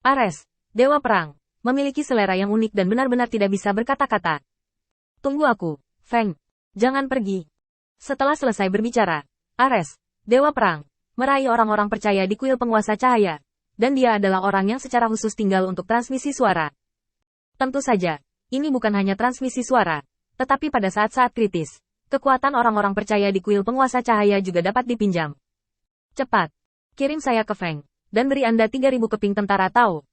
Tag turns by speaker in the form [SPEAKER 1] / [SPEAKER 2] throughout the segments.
[SPEAKER 1] Ares, Dewa Perang, memiliki selera yang unik dan benar-benar tidak bisa berkata-kata. Tunggu aku, Feng. Jangan pergi. Setelah selesai berbicara, Ares, Dewa Perang, meraih orang-orang percaya di kuil penguasa cahaya. Dan dia adalah orang yang secara khusus tinggal untuk transmisi suara. Tentu saja, ini bukan hanya transmisi suara, tetapi pada saat-saat kritis, kekuatan orang-orang percaya di kuil penguasa cahaya juga dapat dipinjam. Cepat, kirim saya ke Feng, dan beri Anda 3.000 keping tentara Tao.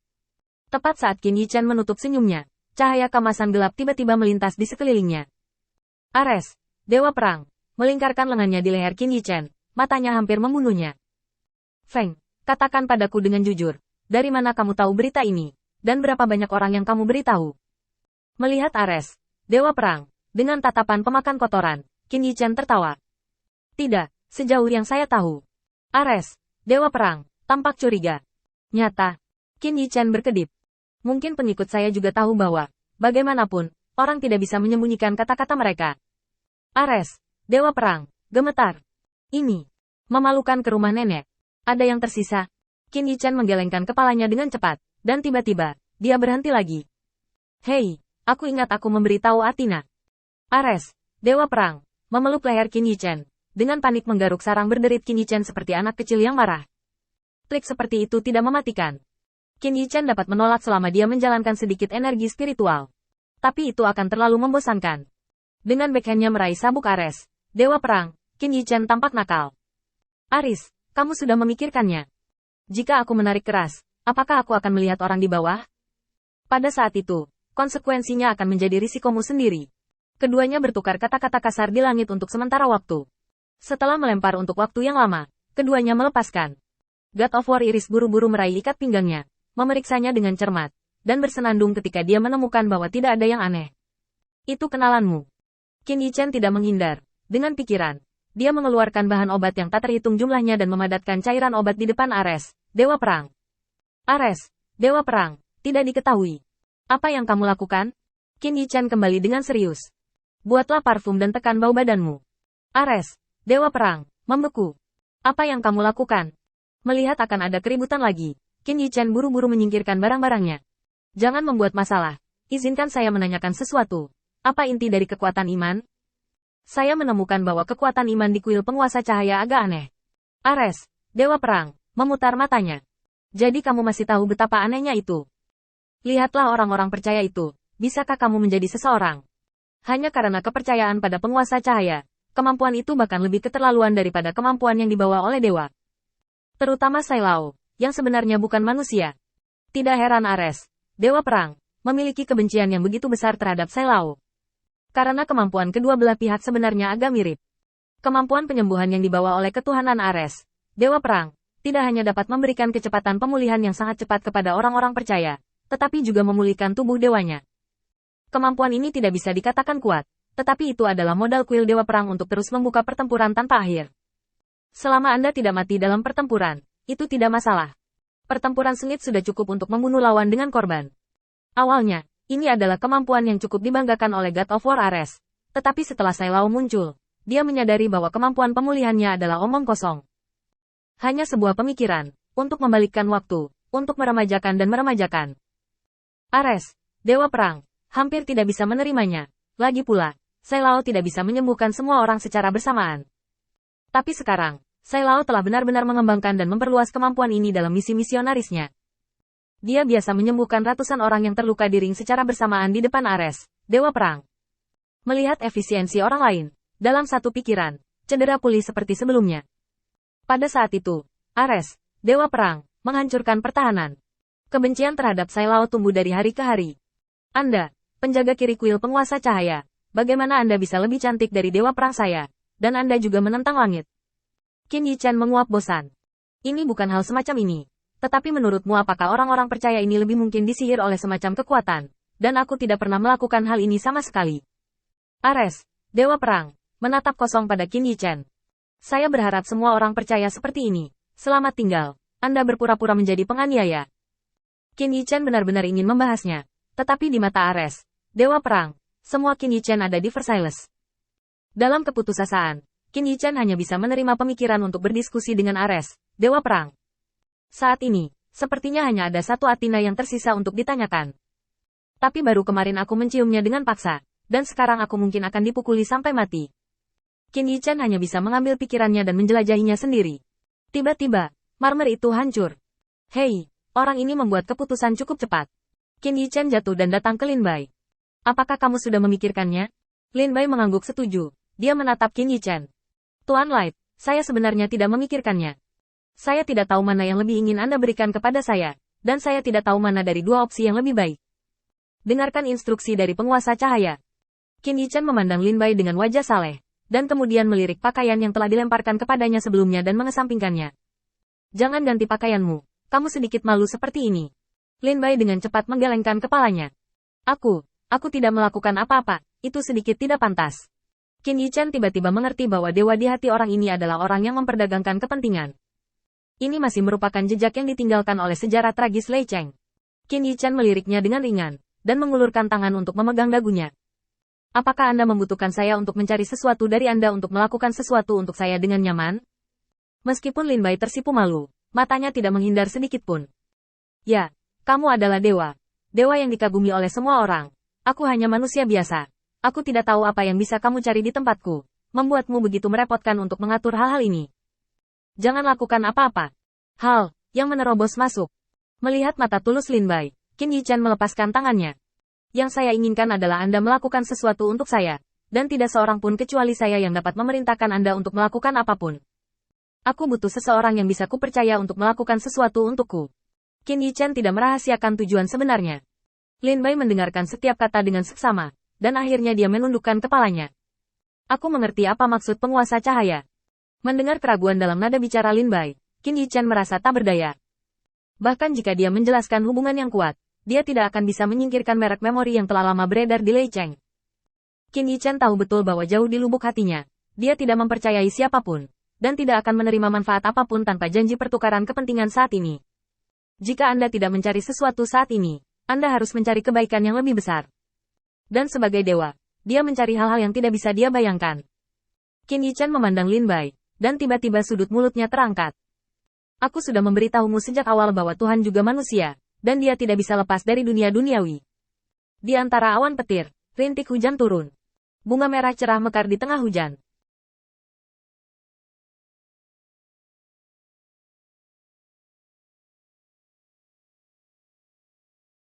[SPEAKER 1] Tepat saat Qin Yichen menutup senyumnya, cahaya kemasan gelap tiba-tiba melintas di sekelilingnya. Ares, Dewa Perang, melingkarkan lengannya di leher Qin Yichen, matanya hampir membunuhnya. Feng, katakan padaku dengan jujur, dari mana kamu tahu berita ini, dan berapa banyak orang yang kamu beritahu? Melihat Ares, Dewa Perang, dengan tatapan pemakan kotoran, Qin Yichen tertawa. Tidak, sejauh yang saya tahu. Ares, Dewa Perang, tampak curiga. Nyata, Qin Yichen berkedip. Mungkin pengikut saya juga tahu bahwa, bagaimanapun, orang tidak bisa menyembunyikan kata-kata mereka. Ares, Dewa Perang, gemetar. Ini, memalukan ke rumah nenek. Ada yang tersisa. Qin Yichen menggelengkan kepalanya dengan cepat, dan tiba-tiba, dia berhenti lagi. Hei, aku ingat aku memberitahu Athena. Ares, Dewa Perang, memeluk leher Qin Yichen. Dengan panik menggaruk sarang berderit Qin Yichen seperti anak kecil yang marah. Trik seperti itu tidak mematikan. Qin Yichen dapat menolak selama dia menjalankan sedikit energi spiritual. Tapi itu akan terlalu membosankan. Dengan backhandnya meraih sabuk Ares, Dewa Perang, Qin Yichen tampak nakal. Aris, kamu sudah memikirkannya. Jika aku menarik keras, apakah aku akan melihat orang di bawah? Pada saat itu, konsekuensinya akan menjadi risikomu sendiri. Keduanya bertukar kata-kata kasar di langit untuk sementara waktu. Setelah melempar untuk waktu yang lama, keduanya melepaskan. God of War Iris buru-buru meraih ikat pinggangnya, memeriksanya dengan cermat, dan bersenandung ketika dia menemukan bahwa tidak ada yang aneh. Itu kenalanmu. Qin Yichen tidak menghindar. Dengan pikiran, dia mengeluarkan bahan obat yang tak terhitung jumlahnya dan memadatkan cairan obat di depan Ares, Dewa Perang. Ares, Dewa Perang, tidak diketahui. Apa yang kamu lakukan? Qin Yichen kembali dengan serius. Buatlah parfum dan tekan bau badanmu. Ares, Dewa Perang, membeku. Apa yang kamu lakukan? Melihat akan ada keributan lagi, Qin Yichen buru-buru menyingkirkan barang-barangnya. Jangan membuat masalah. Izinkan saya menanyakan sesuatu. Apa inti dari kekuatan iman? Saya menemukan bahwa kekuatan iman di kuil penguasa cahaya agak aneh. Ares, Dewa Perang, memutar matanya. Jadi kamu masih tahu betapa anehnya itu? Lihatlah orang-orang percaya itu. Bisakah kamu menjadi seseorang? Hanya karena kepercayaan pada penguasa cahaya. Kemampuan itu bahkan lebih keterlaluan daripada kemampuan yang dibawa oleh dewa. Terutama Sai Lao, yang sebenarnya bukan manusia. Tidak heran Ares, Dewa Perang, memiliki kebencian yang begitu besar terhadap Sai Lao. Karena kemampuan kedua belah pihak sebenarnya agak mirip. Kemampuan penyembuhan yang dibawa oleh ketuhanan Ares, Dewa Perang, tidak hanya dapat memberikan kecepatan pemulihan yang sangat cepat kepada orang-orang percaya, tetapi juga memulihkan tubuh dewanya. Kemampuan ini tidak bisa dikatakan kuat. Tetapi itu adalah modal kuil Dewa Perang untuk terus membuka pertempuran tanpa akhir. Selama Anda tidak mati dalam pertempuran, itu tidak masalah. Pertempuran sengit sudah cukup untuk membunuh lawan dengan korban. Awalnya, ini adalah kemampuan yang cukup dibanggakan oleh God of War Ares. Tetapi setelah Sai Lao muncul, dia menyadari bahwa kemampuan pemulihannya adalah omong kosong. Hanya sebuah pemikiran, untuk membalikkan waktu, untuk meremajakan dan meremajakan. Ares, Dewa Perang, hampir tidak bisa menerimanya. Lagi pula, Sai Lao tidak bisa menyembuhkan semua orang secara bersamaan. Tapi sekarang, Sai Lao telah benar-benar mengembangkan dan memperluas kemampuan ini dalam misi misionarisnya. Dia biasa menyembuhkan ratusan orang yang terluka di ring secara bersamaan di depan Ares, Dewa Perang. Melihat efisiensi orang lain, dalam satu pikiran, cedera pulih seperti sebelumnya. Pada saat itu, Ares, Dewa Perang, menghancurkan pertahanan. Kebencian terhadap Sai Lao tumbuh dari hari ke hari. Anda, penjaga kiri kuil penguasa cahaya, bagaimana Anda bisa lebih cantik dari Dewa Perang saya, dan Anda juga menentang langit? Qin Yichen menguap bosan. Ini bukan hal semacam ini. Tetapi menurutmu apakah orang-orang percaya ini lebih mungkin disihir oleh semacam kekuatan? Dan aku tidak pernah melakukan hal ini sama sekali. Ares, Dewa Perang, menatap kosong pada Qin Yichen. Saya berharap semua orang percaya seperti ini. Selamat tinggal. Anda berpura-pura menjadi penganiaya. Qin Yichen benar-benar ingin membahasnya. Tetapi di mata Ares, Dewa Perang, semua Qin Yichen ada di Versailles. Dalam keputusasaan, Qin Yichen hanya bisa menerima pemikiran untuk berdiskusi dengan Ares, Dewa Perang. Saat ini, sepertinya hanya ada satu Athena yang tersisa untuk ditanyakan. Tapi baru kemarin aku menciumnya dengan paksa, dan sekarang aku mungkin akan dipukuli sampai mati. Qin Yichan hanya bisa mengambil pikirannya dan menjelajahinya sendiri. Tiba-tiba, marmer itu hancur. Hei, orang ini membuat keputusan cukup cepat. Qin Yichan jatuh dan datang ke Lin Bai. Apakah kamu sudah memikirkannya? Lin Bai mengangguk setuju. Dia menatap Qin Yichan. Tuan Light, saya sebenarnya tidak memikirkannya. Saya tidak tahu mana yang lebih ingin Anda berikan kepada saya, dan saya tidak tahu mana dari dua opsi yang lebih baik. Dengarkan instruksi dari penguasa cahaya. Qin Yichan memandang Lin Bai dengan wajah saleh, dan kemudian melirik pakaian yang telah dilemparkan kepadanya sebelumnya dan mengesampingkannya. Jangan ganti pakaianmu, kamu sedikit malu seperti ini. Lin Bai dengan cepat menggelengkan kepalanya. Aku tidak melakukan apa-apa, itu sedikit tidak pantas. Qin Yichan tiba-tiba mengerti bahwa dewa di hati orang ini adalah orang yang memperdagangkan kepentingan. Ini masih merupakan jejak yang ditinggalkan oleh sejarah tragis Lei Cheng. Qin Yichan meliriknya dengan ringan, dan mengulurkan tangan untuk memegang dagunya. Apakah Anda membutuhkan saya untuk mencari sesuatu dari Anda untuk melakukan sesuatu untuk saya dengan nyaman? Meskipun Lin Bai tersipu malu, matanya tidak menghindar sedikit pun. Ya, kamu adalah dewa. Dewa yang dikagumi oleh semua orang. Aku hanya manusia biasa. Aku tidak tahu apa yang bisa kamu cari di tempatku. Membuatmu begitu merepotkan untuk mengatur hal-hal ini. Jangan lakukan apa-apa. Hal yang menerobos masuk. Melihat mata tulus Lin Bai, Qin Yichan melepaskan tangannya. Yang saya inginkan adalah Anda melakukan sesuatu untuk saya, dan tidak seorang pun kecuali saya yang dapat memerintahkan Anda untuk melakukan apapun. Aku butuh seseorang yang bisa kupercaya untuk melakukan sesuatu untukku. Qin Yichan tidak merahasiakan tujuan sebenarnya. Lin Bai mendengarkan setiap kata dengan seksama, dan akhirnya dia menundukkan kepalanya. Aku mengerti apa maksud penguasa cahaya. Mendengar keraguan dalam nada bicara Lin Bai, Qin Yichan merasa tak berdaya. Bahkan jika dia menjelaskan hubungan yang kuat, dia tidak akan bisa menyingkirkan merek memori yang telah lama beredar di Lei Cheng. Qin Yichan tahu betul bahwa jauh di lubuk hatinya, dia tidak mempercayai siapapun, dan tidak akan menerima manfaat apapun tanpa janji pertukaran kepentingan saat ini. Jika Anda tidak mencari sesuatu saat ini, Anda harus mencari kebaikan yang lebih besar. Dan sebagai dewa, dia mencari hal-hal yang tidak bisa dia bayangkan. Qin Yichan memandang Lin Bai, dan tiba-tiba sudut mulutnya terangkat. Aku sudah memberitahumu sejak awal bahwa Tuhan juga manusia, dan dia tidak bisa lepas dari dunia duniawi. Di antara awan petir, rintik hujan turun. Bunga merah cerah mekar di tengah hujan,